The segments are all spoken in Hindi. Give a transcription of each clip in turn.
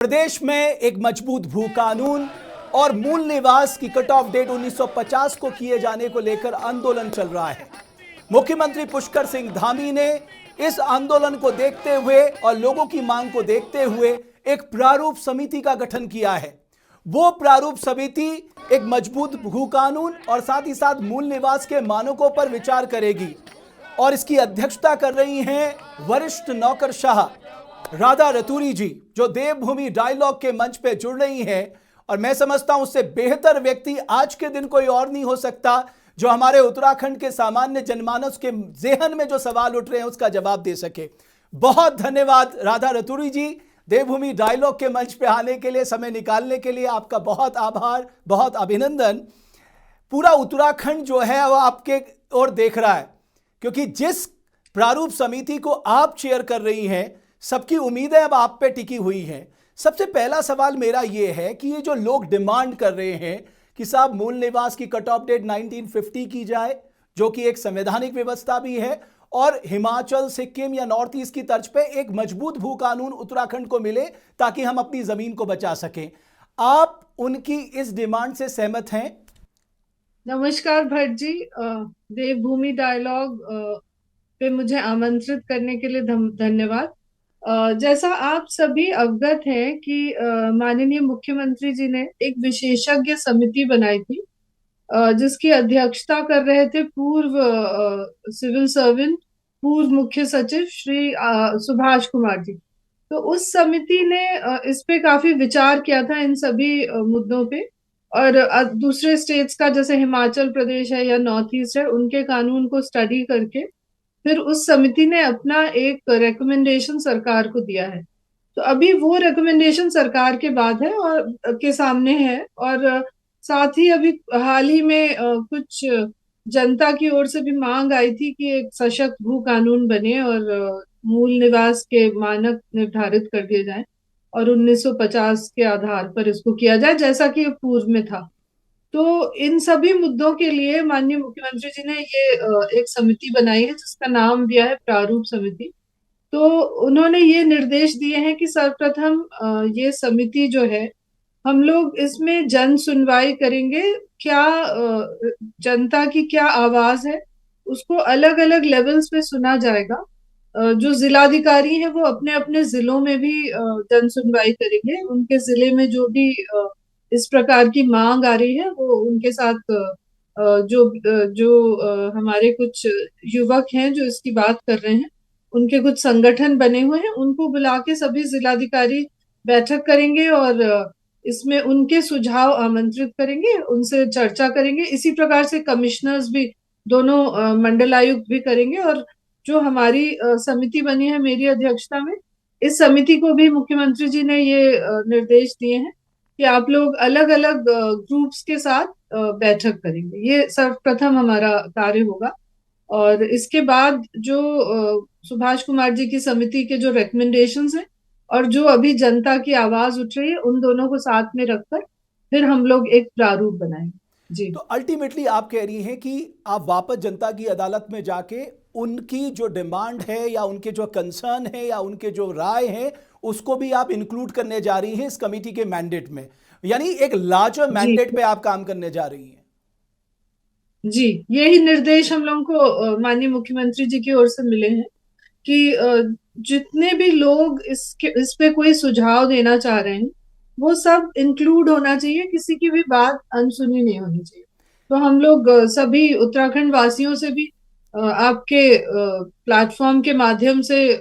प्रदेश में एक मजबूत भू कानून और मूल निवास की कट ऑफ डेट 1950 को किए जाने को लेकर आंदोलन चल रहा है। मुख्यमंत्री पुष्कर सिंह धामी ने इस आंदोलन को देखते हुए और लोगों की मांग को देखते हुए एक प्रारूप समिति का गठन किया है। वो प्रारूप समिति एक मजबूत भू कानून और साथ ही साथ मूल निवास के मानकों पर विचार करेगी और इसकी अध्यक्षता कर रही हैं वरिष्ठ नौकरशाह राधा रतूरी जी, जो देवभूमि डायलॉग के मंच पे जुड़ रही हैं। और मैं समझता हूं उससे बेहतर व्यक्ति आज के दिन कोई और नहीं हो सकता जो हमारे उत्तराखंड के सामान्य जनमानस के जेहन में जो सवाल उठ रहे हैं उसका जवाब दे सके। बहुत धन्यवाद राधा रतूरी जी, देवभूमि डायलॉग के मंच पे आने के लिए, समय निकालने के लिए आपका बहुत आभार, बहुत अभिनंदन। पूरा उत्तराखंड जो है वो आपके ओर देख रहा है, क्योंकि जिस प्रारूप समिति को आप चेयर कर रही हैं सबकी उम्मीदें अब आप पे टिकी हुई हैं। सबसे पहला सवाल मेरा यह है कि ये जो लोग डिमांड कर रहे हैं कि साहब मूल निवास की कट ऑफ डेट 1950 की जाए, जो कि एक संवैधानिक व्यवस्था भी है, और हिमाचल, सिक्किम या नॉर्थ ईस्ट की तर्ज पे एक मजबूत भू कानून उत्तराखंड को मिले ताकि हम अपनी जमीन को बचा सकें, आप उनकी इस डिमांड से सहमत हैं? नमस्कार भट्ट जी। देवभूमि डायलॉग पे मुझे आमंत्रित करने के लिए धन्यवाद। जैसा आप सभी अवगत हैं कि माननीय मुख्यमंत्री जी ने एक विशेषज्ञ समिति बनाई थी, जिसकी अध्यक्षता कर रहे थे पूर्व सिविल सर्वेंट, पूर्व मुख्य सचिव श्री सुभाष कुमार जी। तो उस समिति ने इस पे काफी विचार किया था, इन सभी मुद्दों पे। और दूसरे स्टेट्स का, जैसे हिमाचल प्रदेश है या नॉर्थ ईस्ट है, उनके कानून को स्टडी करके फिर उस समिति ने अपना एक रिकमेंडेशन सरकार को दिया है। तो अभी वो रिकमेंडेशन सरकार के बाद है और के सामने है। और साथ ही अभी हाल ही में कुछ जनता की ओर से भी मांग आई थी कि एक सशक्त भू कानून बने और मूल निवास के मानक निर्धारित कर दिए जाएं और 1950 के आधार पर इसको किया जाए, जैसा कि पूर्व में था। तो इन सभी मुद्दों के लिए माननीय मुख्यमंत्री जी ने ये एक समिति बनाई है, जिसका नाम दिया है प्रारूप समिति। तो उन्होंने ये निर्देश दिए हैं कि सर्वप्रथम ये समिति जो है, हम लोग इसमें जन सुनवाई करेंगे। क्या जनता की क्या आवाज है उसको अलग अलग लेवल्स पे सुना जाएगा। जो जिलाधिकारी हैं वो अपने अपने जिलों में भी जन सुनवाई करेंगे। उनके जिले में जो भी इस प्रकार की मांग आ रही है वो उनके साथ जो हमारे कुछ युवक हैं जो इसकी बात कर रहे हैं, उनके कुछ संगठन बने हुए हैं, उनको बुला के सभी जिलाधिकारी बैठक करेंगे और इसमें उनके सुझाव आमंत्रित करेंगे, उनसे चर्चा करेंगे। इसी प्रकार से कमिश्नर्स भी, दोनों मंडलायुक्त भी करेंगे। और जो हमारी समिति बनी है मेरी अध्यक्षता में, इस समिति को भी मुख्यमंत्री जी ने ये निर्देश दिए हैं कि आप लोग अलग अलग ग्रुप्स के साथ बैठक करेंगे। ये सर्वप्रथम हमारा कार्य होगा। और इसके बाद जो सुभाष कुमार जी की समिति के जो रिकमेंडेशंस हैं और जो अभी जनता की आवाज उठ रही है, उन दोनों को साथ में रखकर फिर हम लोग एक प्रारूप बनाएंगे। जी। तो अल्टीमेटली आप कह रही हैं कि आप वापस जनता की अदालत में जाके उनकी जो डिमांड है या उनके जो कंसर्न है या उनके जो राय है उसको भी आप इंक्लूड करने जा रही हैं इस कमेटी के मैंडेट में, यानी एक लार्जर जी। मैंडेट पे आप काम करने जा रही हैं। जी, यही निर्देश हम लोगों को माननीय मुख्यमंत्री जी की ओर से मिले हैं कि जितने भी लोग इस पे कोई सुझाव देना चाह रहे हैं वो सब इंक्लूड होना चाहिए, किसी की भी बात अनसुनी नहीं होनी चाहिए। तो हम लोग सभी उत्तराखंड वासियों से भी आपके प्लेटफॉर्म के माध्यम से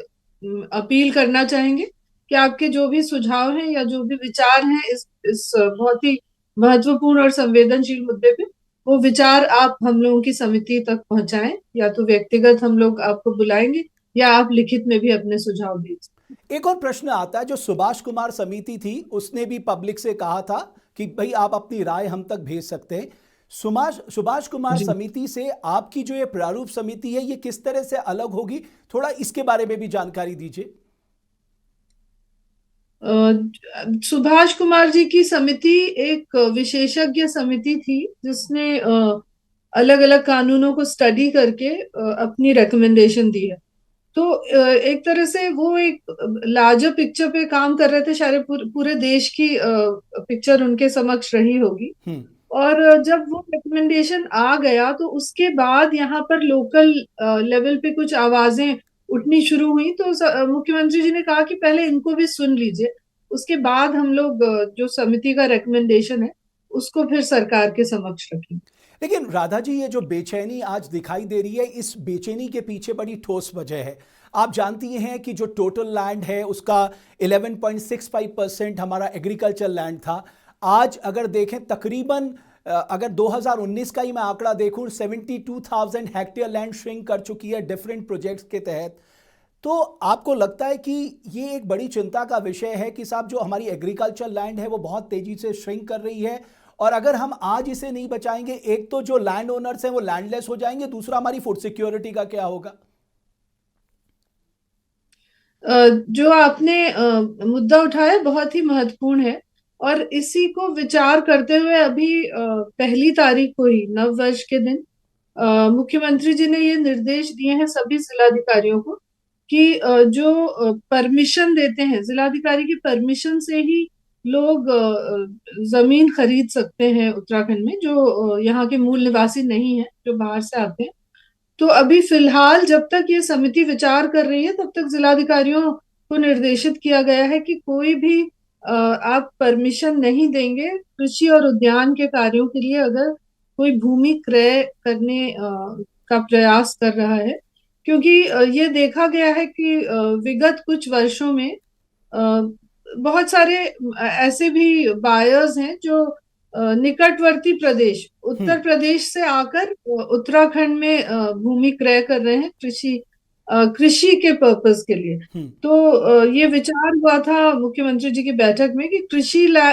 अपील करना चाहेंगे कि आपके जो भी सुझाव हैं या जो भी विचार हैं इस बहुत ही महत्वपूर्ण और संवेदनशील मुद्दे पे, वो विचार आप हम लोगों की समिति तक पहुंचाएं। या तो व्यक्तिगत हम लोग आपको बुलाएंगे या आप लिखित में भी अपने सुझाव भेज सकते एक और प्रश्न आता है, जो सुभाष कुमार समिति थी उसने भी पब्लिक से कहा था कि भाई आप अपनी राय हम तक भेज सकते हैं। सुभाष हैं। कुमार जी। समिति से आपकी जो ये प्रारूप समिति है ये किस तरह से अलग होगी, थोड़ा इसके बारे में भी जानकारी दीजिए। सुभाष कुमार जी की समिति एक विशेषज्ञ समिति थी, जिसने अलग अलग कानूनों को स्टडी करके अपनी रिकमेंडेशन दी है। तो एक तरह से वो एक लार्जर पिक्चर पे काम कर रहे थे, शायद पूरे देश की पिक्चर उनके समक्ष रही होगी। हम्म। और जब वो रिकमेंडेशन आ गया तो उसके बाद यहाँ पर लोकल लेवल पे कुछ आवाजें उठनी शुरू हुई, तो मुख्यमंत्री जी ने कहा कि पहले इनको भी सुन लीजिए, उसके बाद हम लोग जो समिति का रिकमेंडेशन है उसको फिर सरकार के समक्ष रखेंगे। लेकिन राधा जी, ये जो बेचैनी आज दिखाई दे रही है, इस बेचैनी के पीछे बड़ी ठोस वजह है। आप जानती हैं कि जो टोटल लैंड है उसका 11.65% हमारा एग्रीकल्चर लैंड था। आज अगर देखें तकरीबन अगर 2019 का ही मैं आंकड़ा देखूं, 72,000 हेक्टेयर लैंड श्रिंक कर चुकी है डिफरेंट प्रोजेक्ट्स के तहत। तो आपको लगता है कि ये एक बड़ी चिंता का विषय है कि साहब जो हमारी एग्रीकल्चर लैंड है वो बहुत तेजी से श्रिंक कर रही है, और अगर हम आज इसे नहीं बचाएंगे, एक तो जो लैंड ओनर्स हैं वो लैंडलेस हो जाएंगे, दूसरा हमारी फूड सिक्योरिटी का क्या होगा? जो आपने मुद्दा उठाया बहुत ही महत्वपूर्ण है, और इसी को विचार करते हुए अभी 1 तारीख को ही नव वर्ष के दिन मुख्यमंत्री जी ने ये निर्देश दिए हैं सभी जिलाधिकारियों को कि जो परमिशन देते हैं, जिलाधिकारी की परमिशन से ही लोग जमीन खरीद सकते हैं उत्तराखंड में, जो यहाँ के मूल निवासी नहीं है, जो बाहर से आते हैं। तो अभी फिलहाल जब तक ये समिति विचार कर रही है तब तक जिलाधिकारियों को निर्देशित किया गया है कि कोई भी आप परमिशन नहीं देंगे कृषि और उद्यान के कार्यों के लिए अगर कोई भूमि क्रय करने का प्रयास कर रहा है। क्योंकि ये देखा गया है कि विगत कुछ वर्षों में बहुत सारे ऐसे भी बायर्स हैं जो निकटवर्ती प्रदेश उत्तर प्रदेश से आकर उत्तराखंड में भूमि क्रय कर रहे हैं कृषि के पर्पस के लिए। तो ये विचार हुआ था मुख्यमंत्री जी की बैठक में कि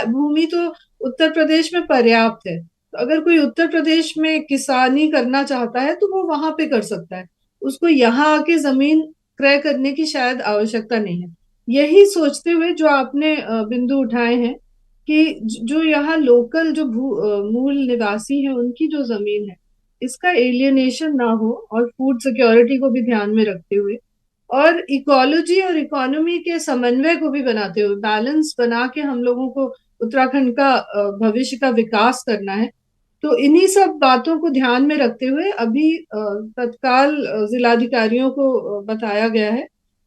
भूमि तो उत्तर प्रदेश में पर्याप्त है, तो अगर कोई उत्तर प्रदेश में किसानी करना चाहता है तो वो वहां पे कर सकता है, उसको यहाँ आके जमीन क्रय करने की शायद आवश्यकता नहीं है। यही सोचते हुए जो आपने बिंदु उठाए हैं कि जो यहाँ लोकल जो मूल निवासी हैं उनकी जो जमीन है इसका एलियनेशन ना हो, और फूड सिक्योरिटी को भी ध्यान में रखते हुए और इकोलॉजी और इकोनॉमी के समन्वय को भी बनाते हुए बैलेंस बना के हम लोगों को उत्तराखंड का भविष्य का विकास करना है। तो इन्हीं सब बातों को ध्यान में रखते हुए अभी तत्काल जिलाधिकारियों को बताया गया है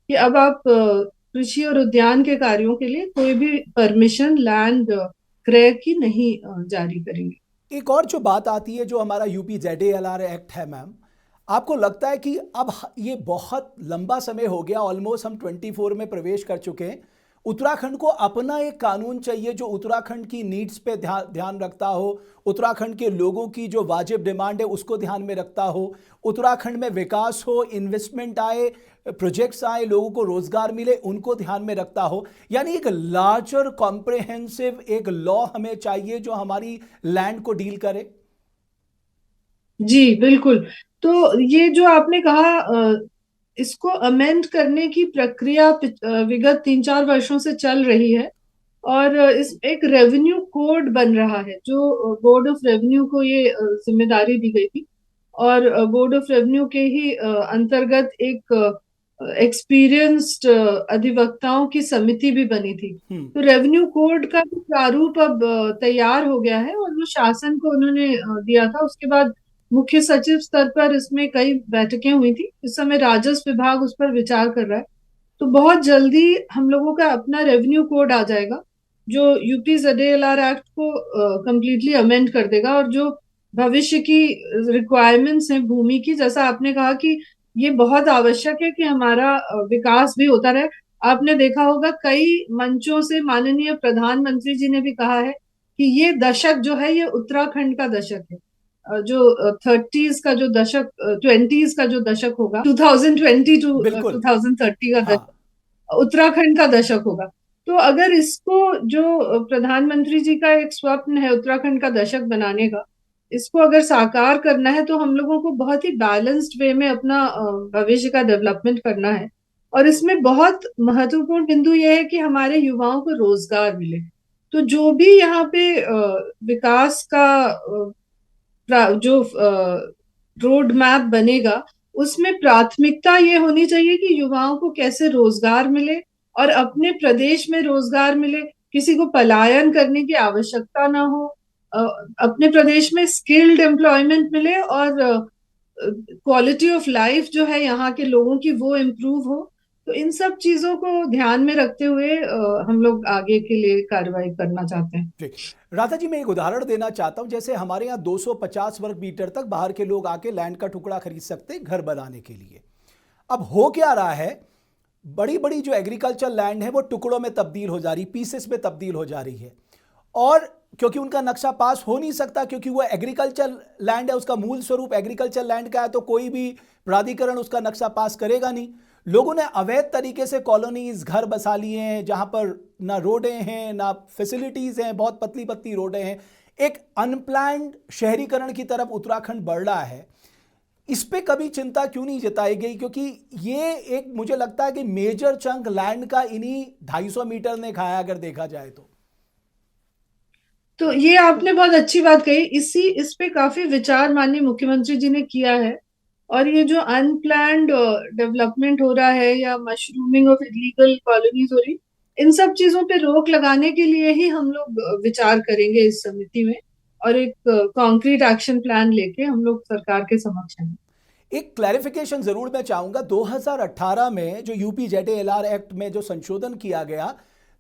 कि अब आप कृषि और उद्यान के कार्यों के लिए कोई भी परमिशन लैंड क्रय की नहीं जारी करेंगे। एक और जो बात आती है, जो हमारा UPZALR एक्ट है मैम, आपको लगता है कि अब ये बहुत लंबा समय हो गया, ऑलमोस्ट हम 24 में प्रवेश कर चुके हैं, उत्तराखंड को अपना एक कानून चाहिए जो उत्तराखंड की नीड्स पे ध्यान रखता हो, उत्तराखंड के लोगों की जो वाजिब डिमांड है उसको ध्यान में रखता हो, उत्तराखंड में विकास हो, इन्वेस्टमेंट आए, प्रोजेक्ट्स आए, लोगों को रोजगार मिले, उनको ध्यान में रखता हो। यानी एक लार्जर कॉम्प्रिहेंसिव एक लॉ हमें चाहिए जो हमारी लैंड को डील करे। जी बिल्कुल। तो ये जो आपने कहा इसको अमेंड करने की प्रक्रिया विगत 3-4 वर्षों से चल रही है, और इस एक रेवेन्यू कोड बन रहा है जो बोर्ड ऑफ रेवेन्यू को ये जिम्मेदारी दी गई थी, और बोर्ड ऑफ रेवेन्यू के ही अंतर्गत एक एक्सपीरियंस्ड अधिवक्ताओं की समिति भी बनी थी। तो रेवेन्यू कोड का भी प्रारूप अब तैयार हो गया है और वो शासन को उन्होंने दिया था। उसके बाद मुख्य सचिव स्तर पर इसमें कई बैठकें हुई थी। इस समय राजस्व विभाग उस पर विचार कर रहा है, तो बहुत जल्दी हम लोगों का अपना रेवेन्यू कोड आ जाएगा जो UPZALR एक्ट को कंप्लीटली अमेंड कर देगा, और जो भविष्य की रिक्वायरमेंट्स हैं भूमि की, जैसा आपने कहा कि ये बहुत आवश्यक है कि हमारा विकास भी होता रहे। आपने देखा होगा कई मंचों से माननीय प्रधानमंत्री जी ने भी कहा है कि ये दशक जो है ये उत्तराखंड का दशक है। जो 30s का जो दशक 20s का जो दशक होगा, 2020 टू बिल्कुल। 2030 का हाँ। दशक उत्तराखंड का दशक होगा। तो अगर इसको जो प्रधानमंत्री जी का एक स्वप्न है उत्तराखंड का दशक बनाने का, इसको अगर साकार करना है तो हम लोगों को बहुत ही बैलेंस्ड वे में अपना भविष्य का डेवलपमेंट करना है। और इसमें बहुत महत्वपूर्ण बिंदु यह है कि हमारे युवाओं को रोजगार मिले। तो जो भी यहाँ पे विकास का जो रोड मैप बनेगा उसमें प्राथमिकता ये होनी चाहिए कि युवाओं को कैसे रोजगार मिले और अपने प्रदेश में रोजगार मिले, किसी को पलायन करने की आवश्यकता ना हो, अ, अपने प्रदेश में स्किल्ड एम्प्लॉयमेंट मिले और क्वालिटी ऑफ लाइफ जो है यहाँ के लोगों की वो इम्प्रूव हो। तो इन सब चीजों को ध्यान में रखते हुए हम लोग आगे के लिए कार्रवाई करना चाहते हैं। जी। राधा जी, मैं एक उदाहरण देना चाहता हूं। जैसे हमारे यहाँ 250 वर्ग मीटर तक बाहर के लोग आके लैंड का टुकड़ा खरीद सकते हैं घर बनाने के लिए। अब हो क्या रहा है, बड़ी बड़ी जो एग्रीकल्चर लैंड है वो टुकड़ों में तब्दील हो जा रही, पीसेस में तब्दील हो जा रही है। और क्योंकि उनका नक्शा पास हो नहीं सकता, क्योंकि वो एग्रीकल्चर लैंड है, उसका मूल स्वरूप एग्रीकल्चर लैंड का है, तो कोई भी प्राधिकरण उसका नक्शा पास करेगा नहीं। लोगों ने अवैध तरीके से कॉलोनीज, घर बसा लिए हैं जहां पर ना रोडें हैं ना फैसिलिटीज हैं, बहुत पतली पतली रोडें हैं। एक अनप्लान्ड शहरीकरण की तरफ उत्तराखंड बढ़ रहा है। इस पे कभी चिंता क्यों नहीं जताई गई? क्योंकि ये एक, मुझे लगता है कि मेजर चंक लैंड का इन्हीं 250 मीटर ने खाया, अगर देखा जाए तो ये आपने बहुत अच्छी बात कही। इस पे काफी विचार माननीय मुख्यमंत्री जी ने किया है। और ये जो अनप्लैन्ड डेवलपमेंट हो रहा है या मशरूमिंग ऑफ इलीगल कॉलोनीज हो रही, इन सब चीजों पे रोक लगाने के लिए ही हम लोग विचार करेंगे इस समिति में, और एक कॉन्क्रीट एक्शन प्लान लेके हम लोग सरकार के समक्ष हैं। एक क्लैरिफिकेशन जरूर मैं चाहूंगा। 2018 में जो यूपी जेडएलआर एक्ट में जो संशोधन किया गया,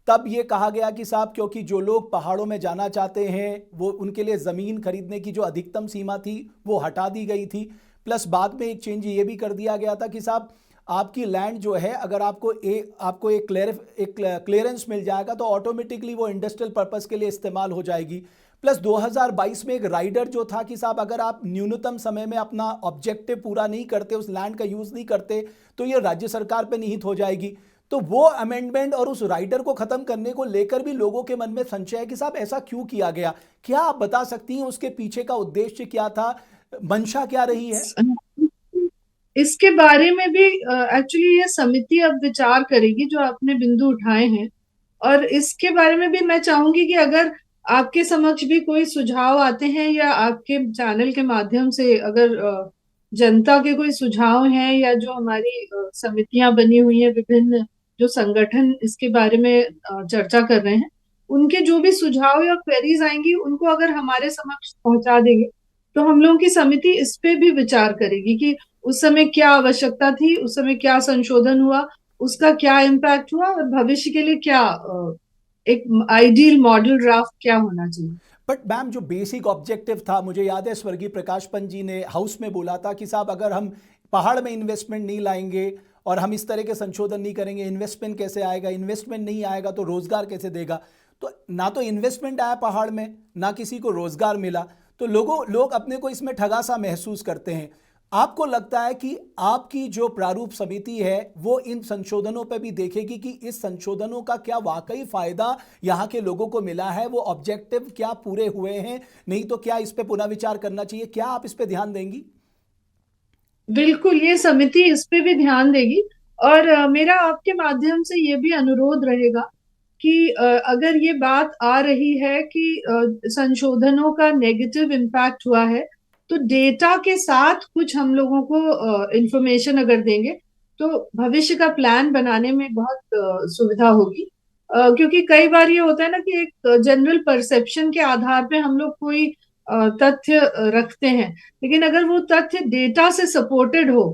तब ये कहा गया कि साहब, क्योंकि जो लोग पहाड़ों में जाना चाहते हैं वो उनके लिए जमीन खरीदने की जो अधिकतम सीमा थी वो हटा दी गई थी। प्लस बाद में एक चेंज ये भी कर दिया गया था कि साहब, आपकी लैंड जो है, अगर आपको एक क्लियरेंस मिल जाएगा तो ऑटोमेटिकली वो इंडस्ट्रियल पर्पस के लिए इस्तेमाल हो जाएगी। प्लस 2022 में एक राइडर जो था कि साहब, अगर आप न्यूनतम समय में अपना ऑब्जेक्टिव पूरा नहीं करते, उस लैंड का यूज नहीं करते, तो ये राज्य सरकार पे निहित हो जाएगी। तो वो अमेंडमेंट और उस राइडर को खत्म करने को लेकर भी लोगों के मन में संशय है कि साहब ऐसा क्यों किया गया। क्या आप बता सकती हैं उसके पीछे का उद्देश्य क्या था, मंशा क्या रही है? इसके बारे में भी एक्चुअली ये समिति अब विचार करेगी जो आपने बिंदु उठाए हैं। और इसके बारे में भी मैं चाहूंगी कि अगर आपके समक्ष भी कोई सुझाव आते हैं या आपके चैनल के माध्यम से अगर जनता के कोई सुझाव हैं, या जो हमारी समितियां बनी हुई हैं, विभिन्न जो संगठन इसके बारे में चर्चा कर रहे हैं, उनके जो भी सुझाव या क्वेरीज आएंगी उनको अगर हमारे समक्ष पहुंचा देंगे तो हम लोगों की समिति इस पे भी विचार करेगी कि उस समय क्या आवश्यकता थी, उस समय क्या संशोधन हुआ, उसका क्या इम्पैक्ट हुआ, और भविष्य के लिए क्या एक आइडियल मॉडल ड्राफ्ट क्या होना चाहिए। बट मैम, जो बेसिक ऑब्जेक्टिव था, मुझे याद है स्वर्गीय प्रकाश पंत जी ने हाउस में बोला था कि साहब, अगर हम पहाड़ में इन्वेस्टमेंट नहीं लाएंगे और हम इस तरह के संशोधन नहीं करेंगे, इन्वेस्टमेंट कैसे आएगा? इन्वेस्टमेंट नहीं आएगा तो रोजगार कैसे देगा? तो ना तो इन्वेस्टमेंट आया पहाड़ में, ना किसी को रोजगार मिला। तो लोग अपने को इसमें ठगा सा महसूस करते हैं। आपको लगता है कि आपकी जो प्रारूप समिति है वो इन संशोधनों पर भी देखेगी कि इस संशोधनों का क्या वाकई फायदा यहाँ के लोगों को मिला है, वो ऑब्जेक्टिव क्या पूरे हुए हैं? नहीं तो क्या इस पे पुनः विचार करना चाहिए? क्या आप इस पे ध्यान देंगी? बिल्कुल, ये समिति इस पे भी ध्यान देगी। और मेरा आपके माध्यम से ये भी अनुरोध रहेगा कि अगर ये बात आ रही है कि संशोधनों का नेगेटिव इम्पैक्ट हुआ है, तो डेटा के साथ कुछ हम लोगों को इंफॉर्मेशन अगर देंगे तो भविष्य का प्लान बनाने में बहुत सुविधा होगी। क्योंकि कई बार ये होता है ना कि एक जनरल परसेप्शन के आधार पे हम लोग कोई तथ्य रखते हैं, लेकिन अगर वो तथ्य डेटा से सपोर्टेड हो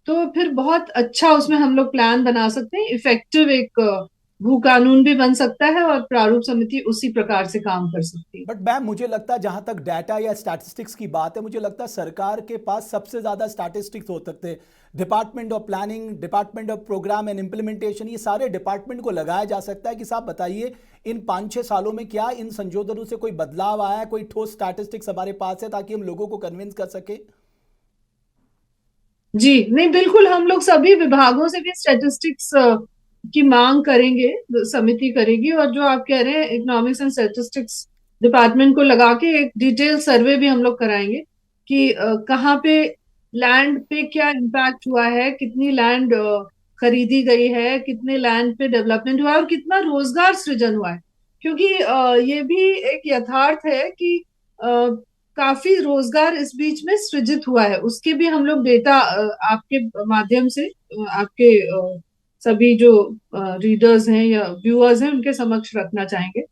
तो फिर बहुत अच्छा उसमें हम लोग प्लान बना सकते हैं। इफेक्टिव एक भू कानून भी बन सकता है और प्रारूप समिति उसी प्रकार से काम कर सकती है। बट मैम, मुझे लगता है जहां तक डाटा या स्टैटिस्टिक्स की बात है, मुझे लगता है सरकार के पास सबसे ज्यादा स्टैटिस्टिक्स हो सकते हैं। Department of planning, department of program and implementation, ये सारे डिपार्टमेंट को लगाया जा सकता है कि साहब बताइए, इन 5-6 सालों में क्या इन संशोधनों से कोई बदलाव आया है? कोई ठोस स्टैटिस्टिक्स हमारे पास है ताकि हम लोगों को कन्विंस कर सके? जी नहीं, बिल्कुल, हम लोग सभी विभागों से भी स्टैटिस्टिक्स की मांग करेंगे, समिति करेगी। और जो आप कह रहे हैं, इकोनॉमिक्स एंड स्टैटिस्टिक्स डिपार्टमेंट को लगा के एक डिटेल सर्वे भी हम लोग कराएंगे कि कहाँ पे लैंड पे क्या इम्पैक्ट हुआ है, कितनी लैंड खरीदी गई है, कितने लैंड पे डेवलपमेंट हुआ है और कितना रोजगार सृजन हुआ है। क्योंकि ये भी एक यथार्थ है कि काफी रोजगार इस बीच में सृजित हुआ है, उसके भी हम लोग डेटा आपके माध्यम से आपके सभी जो रीडर्स हैं या व्यूअर्स हैं उनके समक्ष रखना चाहेंगे।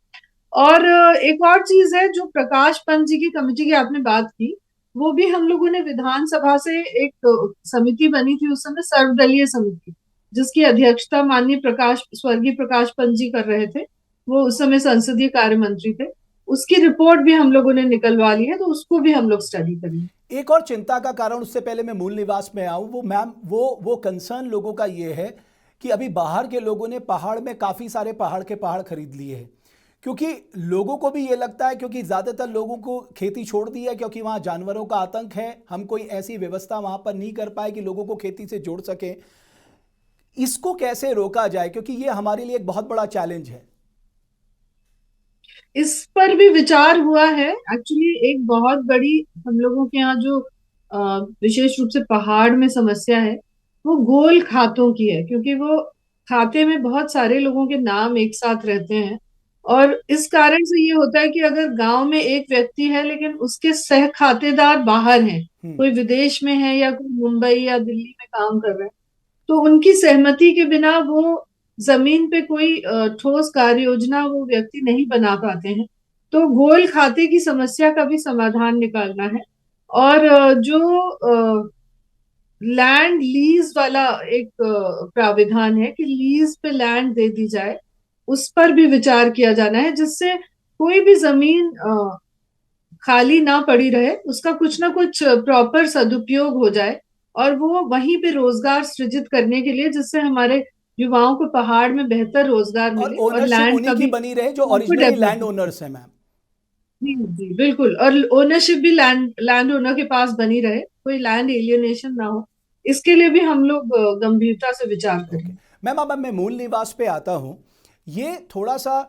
और एक और चीज है, जो प्रकाश पंत जी की कमेटी की आपने बात की, वो भी हम लोगों ने विधानसभा से एक समिति बनी थी उस समय, सर्वदलीय समिति, जिसकी अध्यक्षता माननीय स्वर्गीय प्रकाश पंत जी कर रहे थे। वो उस समय संसदीय कार्य मंत्री थे। उसकी रिपोर्ट भी हम लोगों ने निकलवा ली है, तो उसको भी हम लोग स्टडी करेंगे। एक और चिंता का कारण, उससे पहले मैं मूल निवास में आऊं, वो मैम वो कंसर्न लोगों का ये है कि अभी बाहर के लोगों ने पहाड़ में काफ़ी सारे पहाड़ के पहाड़ खरीद लिए हैं, क्योंकि लोगों को भी ये लगता है, क्योंकि ज़्यादातर लोगों को खेती छोड़ दी है क्योंकि वहाँ जानवरों का आतंक है, हम कोई ऐसी व्यवस्था वहाँ पर नहीं कर पाए कि लोगों को खेती से जोड़ सकें। इसको कैसे रोका जाए, क्योंकि ये हमारे लिए एक बहुत बड़ा चैलेंज है। इस पर भी विचार हुआ है। एक्चुअली एक बहुत बड़ी हम लोगों के यहाँ जो विशेष रूप से पहाड़ में समस्या है, वो गोल खातों की है, क्योंकि वो खाते में बहुत सारे लोगों के नाम एक साथ रहते हैं। और इस कारण से ये होता है कि अगर गांव में एक व्यक्ति है लेकिन उसके सह खातेदार बाहर हैं, कोई विदेश में है या कोई मुंबई या दिल्ली में काम कर रहा है, तो उनकी सहमति के बिना वो जमीन पे कोई ठोस कार्य योजना वो व्यक्ति नहीं बना पाते हैं। तो गोल खाते की समस्या का भी समाधान निकालना है। और जो लैंड लीज वाला एक प्राविधान है कि लीज पे लैंड दे दी जाए, उस पर भी विचार किया जाना है, जिससे कोई भी जमीन खाली ना पड़ी रहे, उसका कुछ ना कुछ प्रॉपर सदुपयोग हो जाए और वो वहीं पे रोजगार सृजित करने के लिए, जिससे हमारे युवाओं को पहाड़ में बेहतर रोजगार और मिले और ओनरशिप लैंड का उन्हीं की भी बनी रहे जो proper originally land development. Owners हैं मैम। जी जी बिल्कुल, और ओनरशिप भी लैंड लैंड ओनर के पास बनी रहे, कोई लैंड एलियनेशन ना हो। इसके लिए भी हम लोग गंभीरता से विचार ओके करेंगे। मैम, अब मैं मूल निवास पे आता हूँ। ये थोड़ा सा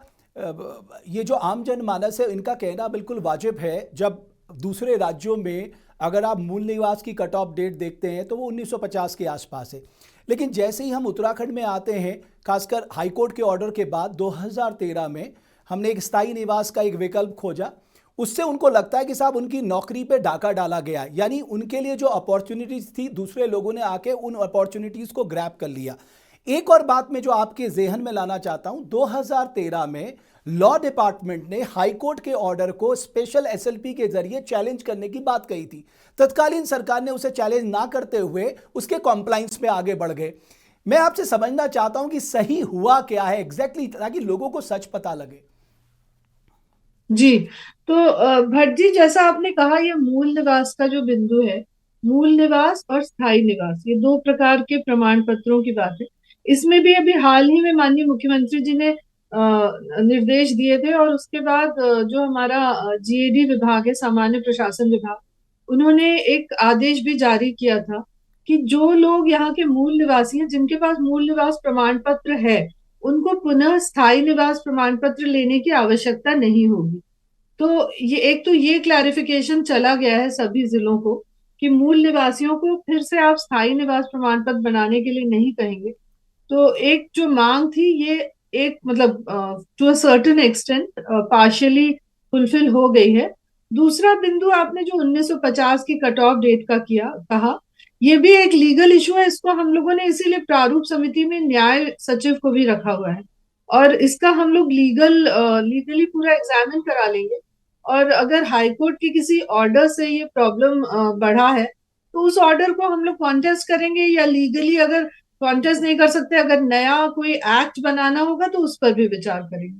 ये जो आम जनमानस है, इनका कहना बिल्कुल वाजिब है। जब दूसरे राज्यों में अगर आप मूल निवास की कट ऑफ डेट देखते हैं तो वो 1950 के आसपास है, लेकिन जैसे ही हम उत्तराखंड में आते हैं, खासकर हाईकोर्ट के ऑर्डर के बाद 2013 में हमने एक स्थायी निवास का एक विकल्प खोजा। उससे उनको लगता है कि साहब उनकी नौकरी पे डाका डाला गया, यानी उनके लिए जो अपॉर्चुनिटीज थी दूसरे लोगों ने आके उन अपॉर्चुनिटीज को ग्रैब कर लिया। एक और बात मैं जो आपके जेहन में लाना चाहता हूं, 2013 में लॉ डिपार्टमेंट ने हाईकोर्ट के ऑर्डर को स्पेशल एसएलपी के जरिए चैलेंज करने की बात कही थी। तत्कालीन सरकार ने उसे चैलेंज ना करते हुए उसके कॉम्प्लाइंस में आगे बढ़ गए। मैं आपसे समझना चाहता हूं कि सही हुआ क्या है एग्जैक्टली, ताकि लोगों को सच पता लगे। जी, तो भट्ट जी, जैसा आपने कहा, ये मूल निवास का जो बिंदु है, मूल निवास और स्थायी निवास, ये दो प्रकार के प्रमाण पत्रों की बात है। इसमें भी अभी हाल ही में माननीय मुख्यमंत्री जी ने निर्देश दिए थे, और उसके बाद जो हमारा जीएडी विभाग है, सामान्य प्रशासन विभाग, उन्होंने एक आदेश भी जारी किया था कि जो लोग यहाँ के मूल निवासी हैं, जिनके पास मूल निवास प्रमाण पत्र है, उनको पुनः स्थायी निवास प्रमाण पत्र लेने की आवश्यकता नहीं होगी। तो ये एक, तो ये क्लैरिफिकेशन चला गया है सभी जिलों को कि मूल निवासियों को फिर से आप स्थायी निवास प्रमाण पत्र बनाने के लिए नहीं कहेंगे। तो एक जो मांग थी, ये एक मतलब to a certain extent partially fulfil हो गई है। दूसरा बिंदु, आपने जो 1950 की कट ऑफ डेट का किया कहा, ये भी एक लीगल इशू है। इसको हम लोगों ने इसीलिए प्रारूप समिति में न्याय सचिव को भी रखा हुआ है, और इसका हम लोग लीगली पूरा एग्जामिन करा लेंगे। और अगर हाईकोर्ट के किसी ऑर्डर से ये प्रॉब्लम बढ़ा है, तो उस ऑर्डर को हम लोग कॉन्टेस्ट करेंगे, या लीगली अगर कॉन्टेस्ट नहीं कर सकते, अगर नया कोई एक्ट बनाना होगा, तो उस पर भी विचार करेंगे।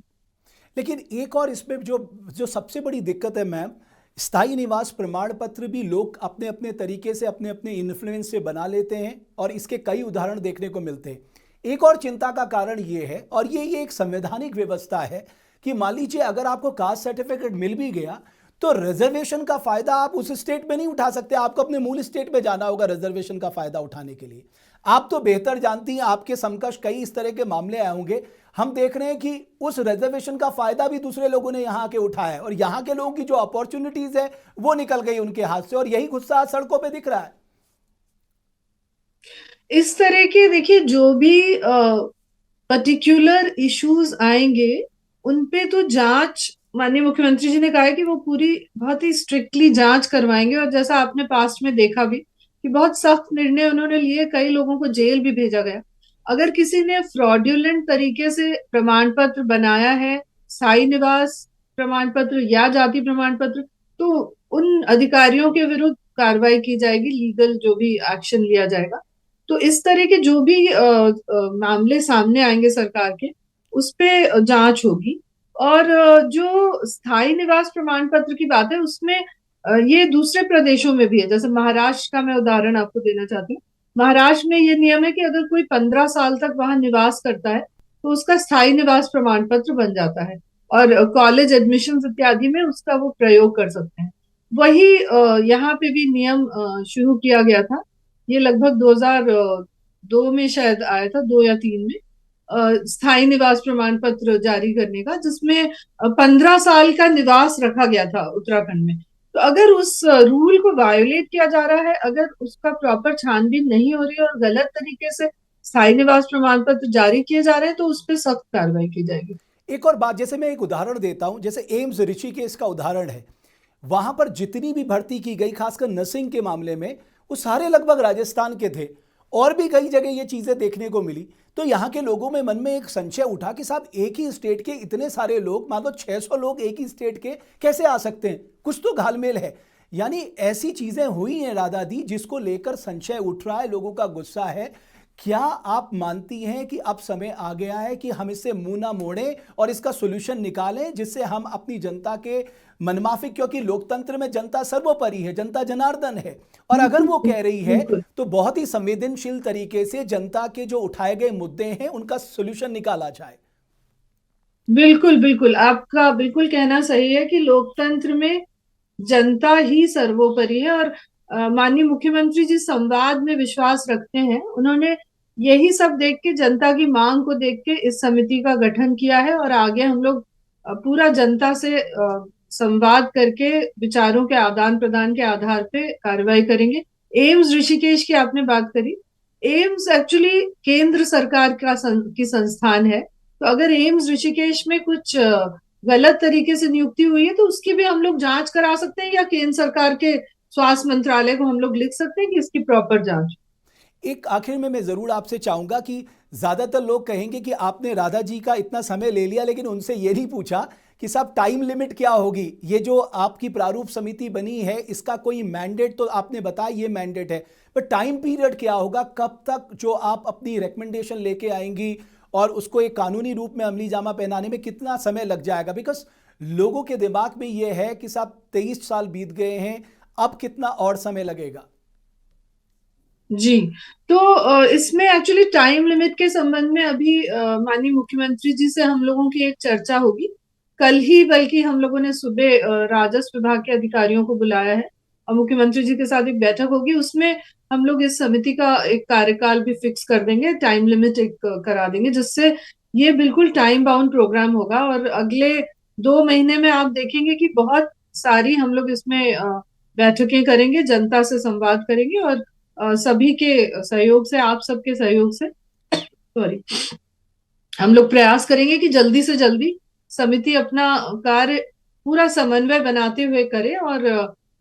लेकिन एक और इसमें जो जो सबसे बड़ी दिक्कत है मैम, स्थायी निवास प्रमाण पत्र भी लोग अपने अपने तरीके से अपने अपने इन्फ्लुएंस से बना लेते हैं, और इसके कई उदाहरण देखने को मिलते हैं। एक और चिंता का कारण ये है, और ये एक संवैधानिक व्यवस्था है, कि मान लीजिए अगर आपको कास्ट सर्टिफिकेट मिल भी गया तो रिजर्वेशन का फायदा आप उस स्टेट में नहीं उठा सकते, आपको अपने मूल स्टेट में जाना होगा रिजर्वेशन का फायदा उठाने के लिए। आप तो बेहतर जानती हैं, आपके समकक्ष कई इस तरह के मामले आए होंगे। हम देख रहे हैं कि उस रिजर्वेशन का फायदा भी दूसरे लोगों ने यहां के उठाया है, और यहां के लोगों की जो अपॉर्चुनिटीज है वो निकल गई उनके हाथ से, और यही गुस्सा आज सड़कों पे दिख रहा है। इस तरह के, देखिए, जो भी पर्टिकुलर इश्यूज आएंगे, उन पे तो जांच माननीय मुख्यमंत्री जी ने कहा है कि वो पूरी बहुत ही स्ट्रिक्टली जांच करवाएंगे, और जैसा आपने पास्ट में देखा भी कि बहुत सख्त निर्णय उन्होंने लिए, कई लोगों को जेल भी भेजा गया। अगर किसी ने फ्रॉड्यूलेंट तरीके से प्रमाण पत्र बनाया है, स्थायी निवास प्रमाण पत्र या जाति प्रमाण पत्र, तो उन अधिकारियों के विरुद्ध कार्रवाई की जाएगी, लीगल जो भी एक्शन लिया जाएगा। तो इस तरह के जो भी मामले सामने आएंगे सरकार के, उस पे जांच होगी। और जो स्थायी निवास प्रमाण पत्र की बात है, उसमें ये दूसरे प्रदेशों में भी है। जैसे महाराष्ट्र का मैं उदाहरण आपको देना चाहती हूँ। महाराष्ट्र में ये नियम है कि अगर कोई 15 साल तक वहां निवास करता है तो उसका स्थायी निवास प्रमाण पत्र बन जाता है, और कॉलेज एडमिशन इत्यादि में उसका वो प्रयोग कर सकते हैं। वही यहाँ पे भी नियम शुरू किया गया था। ये लगभग 2002 में शायद आया था, 2 या 3 में, स्थायी निवास प्रमाण पत्र जारी करने का, जिसमें 15 साल का निवास रखा गया था उत्तराखंड में। तो अगर उस रूल को वायोलेट किया जा रहा है, अगर उसका प्रॉपर छानबीन नहीं हो रही है और गलत तरीके से स्थायी निवास प्रमाण पत्र जारी किए जा रहे हैं, तो उस पर सख्त कार्रवाई की जाएगी। एक और बात, जैसे मैं एक उदाहरण देता हूं, जैसे एम्स ऋषिकेश का उदाहरण है। वहां पर जितनी भी भर्ती की गई, खासकर नर्सिंग के मामले में, वो सारे लगभग राजस्थान के थे। और भी कई जगह ये चीजें देखने को मिली। तो यहाँ के लोगों में मन में एक संशय उठा कि साहब, एक ही स्टेट के इतने सारे लोग, मान लो 600 लोग एक ही स्टेट के कैसे आ सकते हैं? कुछ तो घालमेल है। यानी ऐसी चीजें हुई हैं राधा दी, जिसको लेकर संशय उठ रहा है, लोगों का गुस्सा है। क्या आप मानती हैं कि अब समय आ गया है कि हम इससे मुंह ना मोड़ें और इसका सोल्यूशन निकालें, जिससे हम अपनी जनता के मनमाफिक, क्योंकि लोकतंत्र में जनता सर्वोपरि है, जनता जनार्दन है, और अगर वो कह रही है बिल्कुल तो बहुत ही संवेदनशील तरीके से जनता के जो उठाए गए मुद्दे हैं उनका सोल्यूशन निकाला जाए। बिल्कुल बिल्कुल, आपका बिल्कुल कहना सही है कि लोकतंत्र में जनता ही सर्वोपरि है। और माननीय मुख्यमंत्री जी संवाद में विश्वास रखते हैं। उन्होंने यही सब देख के, जनता की मांग को देख के इस समिति का गठन किया है, और आगे हम लोग पूरा जनता से संवाद करके विचारों के आदान प्रदान के आधार पे कार्रवाई करेंगे। एम्स ऋषिकेश की आपने बात करी। एम्स एक्चुअली केंद्र सरकार की संस्थान है। तो अगर एम्स ऋषिकेश में कुछ गलत तरीके से नियुक्ति हुई है, तो उसकी भी हम लोग जांच करा सकते हैं, या केंद्र सरकार के स्वास्थ्य मंत्रालय को हम लोग लिख सकते हैं कि इसकी प्रॉपर जांच। एक आखिर में मैं जरूर आपसे चाहूंगा कि ज्यादातर लोग कहेंगे कि आपने राधा जी का इतना समय ले लिया, लेकिन उनसे ये नहीं पूछा कि साहब टाइम लिमिट क्या होगी। ये जो आपकी प्रारूप समिति बनी है, इसका कोई मैंडेट तो आपने बताया, ये मैंडेट है, पर टाइम पीरियड क्या होगा? कब तक जो आप अपनी रिकमेंडेशन लेके आएंगी और उसको एक कानूनी रूप में अमली जामा पहनाने में कितना समय लग जाएगा? बिकॉज लोगों के दिमाग में ये है कि साहब 23 साल बीत गए हैं, अब कितना और समय लगेगा? जी, तो इसमें एक्चुअली टाइम लिमिट के संबंध में अभी माननीय मुख्यमंत्री जी से हम लोगों की एक चर्चा होगी कल ही। बल्कि हम लोगों ने सुबह राजस्व विभाग के अधिकारियों को बुलाया है, और मुख्यमंत्री जी के साथ एक बैठक होगी। उसमें हम लोग इस समिति का एक कार्यकाल भी फिक्स कर देंगे, टाइम लिमिट एक करा देंगे, जिससे ये बिल्कुल टाइम बाउंड प्रोग्राम होगा। और अगले 2 महीने में आप देखेंगे कि बहुत सारी हम लोग इसमें बैठकें करेंगे, जनता से संवाद करेंगे, और सभी के सहयोग से, आप सबके सहयोग से, सॉरी, हम लोग प्रयास करेंगे कि जल्दी से जल्दी समिति अपना कार्य पूरा समन्वय बनाते हुए करे, और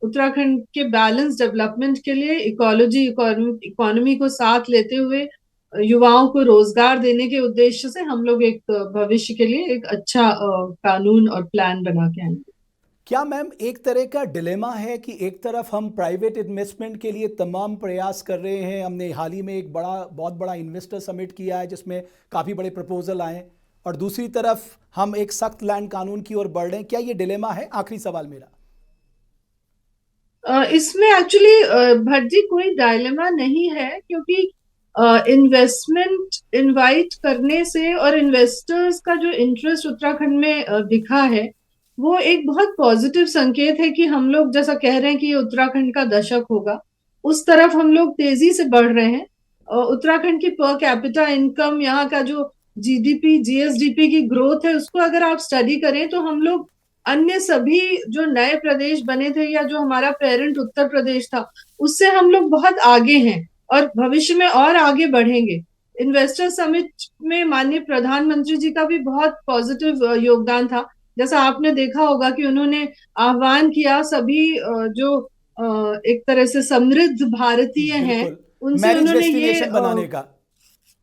उत्तराखंड के बैलेंस डेवलपमेंट के लिए इकोलॉजी, इकोनॉमी को साथ लेते हुए युवाओं को रोजगार देने के उद्देश्य से हम लोग एक भविष्य के लिए एक अच्छा कानून और प्लान बना के आएंगे। क्या मैम एक तरह का डिलेमा है कि एक तरफ हम प्राइवेट इन्वेस्टमेंट के लिए तमाम प्रयास कर रहे हैं, हमने हाल ही में एक बहुत बड़ा इन्वेस्टर समिट किया है जिसमें काफ़ी बड़े प्रपोजल आए, और दूसरी तरफ हम एक सख्त लैंड कानून की ओर बढ़ रहे हैं? क्या ये डिलेमा है? आखिरी सवाल मेरा। इसमें एक्चुअली भट्ट जी कोई डायलेमा नहीं है, क्योंकि इन्वेस्टमेंट इनवाइट करने से और इन्वेस्टर्स का जो इंटरेस्ट उत्तराखंड में दिखा है, वो एक बहुत पॉजिटिव संकेत है कि हम लोग जैसा कह रहे हैं कि ये उत्तराखंड का दशक होगा, उस तरफ हम लोग तेजी से बढ़ रहे हैं। उत्तराखंड की पर कैपिटा इनकम, यहाँ का जो जीडीपी जीएसडीपी की ग्रोथ है, उसको अगर आप स्टडी करें तो हम लोग अन्य सभी जो नए प्रदेश बने थे, या जो हमारा पेरेंट उत्तर प्रदेश था, उससे हम लोग बहुत आगे हैं, और भविष्य में और आगे बढ़ेंगे। इन्वेस्टर समिट में माननीय प्रधानमंत्री जी का भी बहुत पॉजिटिव योगदान था, जैसा आपने देखा होगा कि उन्होंने आह्वान किया सभी जो एक तरह से समृद्ध भारतीय हैं, बिल्कुल, उनसे मैरिज उन्होंने ये डेस्टिनेशन बनाने का।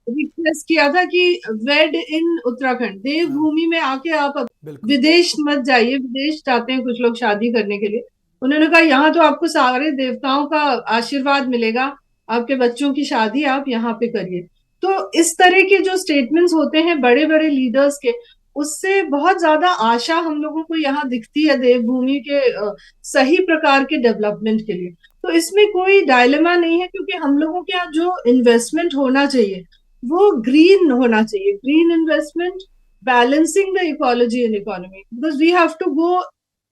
रिक्वेस्ट किया था कि वेड इन उत्तराखंड, हाँ, देवभूमि में आके आप बिल्कुल। विदेश मत जाइए। विदेश जाते हैं कुछ लोग शादी करने के लिए, उन्होंने कहा यहाँ तो आपको सारे देवताओं का आशीर्वाद मिलेगा, आपके बच्चों की शादी आप यहाँ पे करिए। तो इस तरह के जो स्टेटमेंट्स होते हैं बड़े बड़े लीडर्स के, उससे बहुत ज्यादा आशा हम लोगों को यहाँ दिखती है देवभूमि के सही प्रकार के डेवलपमेंट के लिए। तो इसमें कोई डायलेमा नहीं है, क्योंकि हम लोगों के यहाँ जो इन्वेस्टमेंट होना चाहिए वो ग्रीन होना चाहिए, green investment, balancing the ecology and economy, because we have to go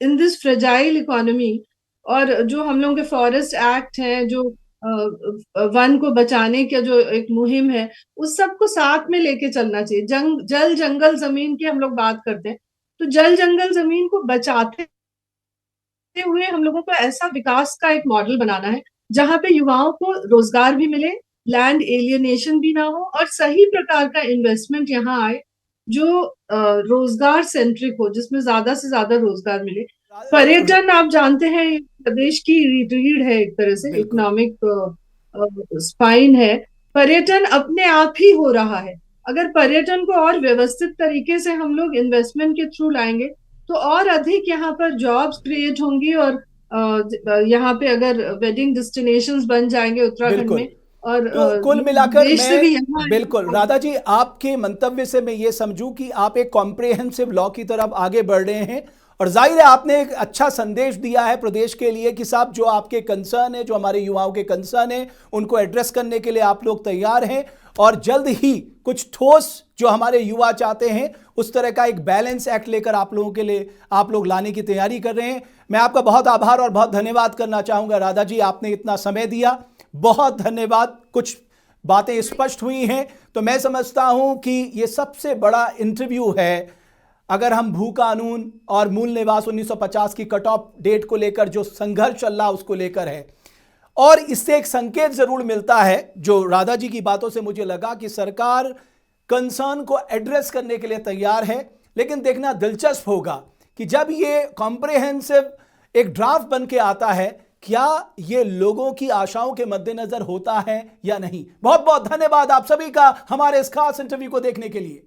in this fragile economy. और जो हम लोगों के फॉरेस्ट एक्ट है, जो वन को बचाने का जो एक मुहिम है, उस सब को साथ में लेके चलना चाहिए। जल जंगल जमीन की हम लोग बात करते हैं, तो जल जंगल जमीन को बचाते हुए हम लोगों को ऐसा विकास का एक मॉडल बनाना है जहां पे युवाओं को रोजगार भी मिले, लैंड एलियनेशन भी ना हो, और सही प्रकार का इन्वेस्टमेंट यहाँ आए जो रोजगार सेंट्रिक हो, जिसमें ज्यादा से ज्यादा रोजगार मिले। पर्यटन आप जानते हैं प्रदेश की रीढ़ है, एक तरह से बिल्कुल। इकोनॉमिक स्पाइन है। पर्यटन अपने आप ही हो रहा है। अगर पर्यटन को और व्यवस्थित तरीके से हम लोग इन्वेस्टमेंट के थ्रू लाएंगे तो और अधिक यहाँ पर जॉब्स क्रिएट होंगी, और यहाँ पे अगर वेडिंग डेस्टिनेशंस बन जाएंगे उत्तराखंड बिल्कुल। में, और तो कुल लोग मिलाकर देश से मैं, भी यहाँ बिल्कुल आएंगे। राधा जी, आपके मंतव्य से मैं ये समझूं कि आप एक कॉम्प्रिहेंसिव लॉ की तरफ आगे बढ़ रहे हैं, और जाहिर है आपने एक अच्छा संदेश दिया है प्रदेश के लिए कि साहब जो आपके कंसर्न है, जो हमारे युवाओं के कंसर्न है, उनको एड्रेस करने के लिए आप लोग तैयार हैं, और जल्द ही कुछ ठोस जो हमारे युवा चाहते हैं उस तरह का एक बैलेंस एक्ट लेकर आप लोगों के लिए आप लोग लाने की तैयारी कर रहे हैं। मैं आपका बहुत आभार और बहुत धन्यवाद करना चाहूंगा राधा जी, आपने इतना समय दिया, बहुत धन्यवाद। कुछ बातें स्पष्ट हुई हैं, तो मैं समझता हूं कि ये सबसे बड़ा इंटरव्यू है अगर हम भू कानून और मूल निवास 1950 की कट ऑफ डेट को लेकर जो संघर्ष चल रहा उसको लेकर है। और इससे एक संकेत जरूर मिलता है, जो राधा जी की बातों से मुझे लगा कि सरकार कंसर्न को एड्रेस करने के लिए तैयार है, लेकिन देखना दिलचस्प होगा कि जब ये कॉम्प्रिहेंसिव एक ड्राफ्ट बन के आता है, क्या ये लोगों की आशाओं के मद्देनजर होता है या नहीं। बहुत बहुत धन्यवाद आप सभी का हमारे इस खास इंटरव्यू को देखने के लिए।